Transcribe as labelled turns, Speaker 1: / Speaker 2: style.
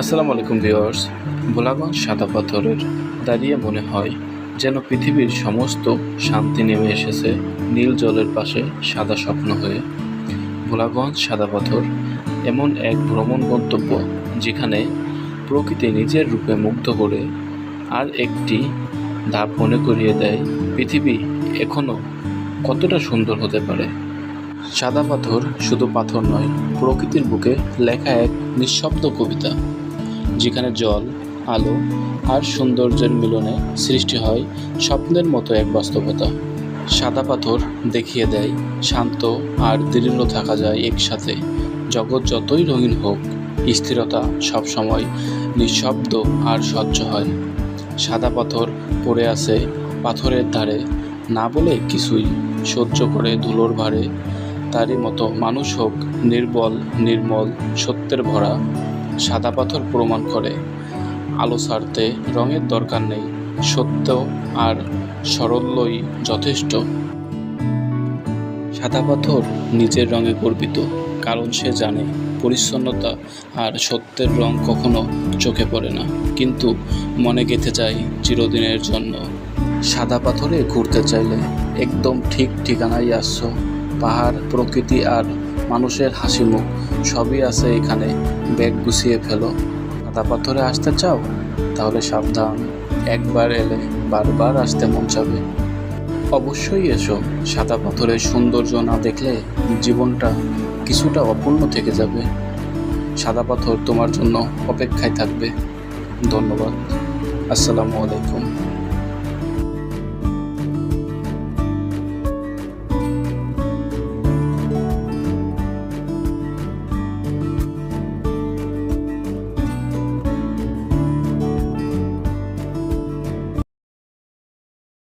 Speaker 1: আসসালামু আলাইকুম ভিউয়ার্স। ভোলাগঞ্জ সাদা পাথরের দাঁড়িয়ে মনে হয় যেন পৃথিবীর সমস্ত শান্তি নেমে এসেছে নীল জলের পাশে সাদা স্বপ্ন হয়ে। ভোলাগঞ্জ সাদা পাথর এমন এক ভ্রমণ গন্তব্য যেখানে প্রকৃতি নিজের রূপে মুগ্ধ করে আর একটি ধাপ মনে করিয়ে দেয় পৃথিবী এখনও কতটা সুন্দর হতে পারে। সাদা পাথর শুধু পাথর নয়, প্রকৃতির বুকে লেখা এক নিঃশব্দ কবিতা, যেখানে জল, আলো আর সৌন্দর্যের মিলনে সৃষ্টি হয় স্বপ্নের মতো এক বাস্তবতা। সাদা পাথর দেখিয়ে দেয় শান্ত আর দৃঢ় থাকা যায় একসাথে। জগৎ যতই রঙিন হোক, স্থিরতা সবসময় নিঃশব্দ আর স্বচ্ছ হয়। সাদা পাথর পড়ে আছে পাথরের ধারে, না বলে কিছুই, সহ্য করে ধুলোর ভারে। তারই মতো মানুষ হোক নির্বল, নির্মল, সত্যের ভরা। সাদা পাথর প্রমাণ করে আলো ছাড়তে রঙের দরকার নেই, সত্য আর সরলই যথেষ্ট। সাদা পাথর নিজের রঙে গর্বিত, কারণ সে জানে পরিচ্ছন্নতা আর সত্যের রং কখনো চোখে পড়ে না, কিন্তু মনে গেঁথে যায় চিরদিনের জন্য। সাদা পাথরে ঘুরতে চাইলে একদম ঠিক ঠিকানায় আসছো। পাহাড়, প্রকৃতি আর মানুষের হাসি মুখ সবই আছে এখানে। ব্যাগ গুছিয়ে ফেলো। সাদা পাথরে আসতে চাও? তাহলে সাবধান, একবার এলে বারবার আসতে মন চাবে। অবশ্যই এসো। সাদা পাথরের সৌন্দর্য না দেখলে জীবনটা কিছুটা অপূর্ণ থেকে যাবে। সাদা পাথর তোমার জন্য অপেক্ষায় থাকবে। ধন্যবাদ। আসসালামু আলাইকুম।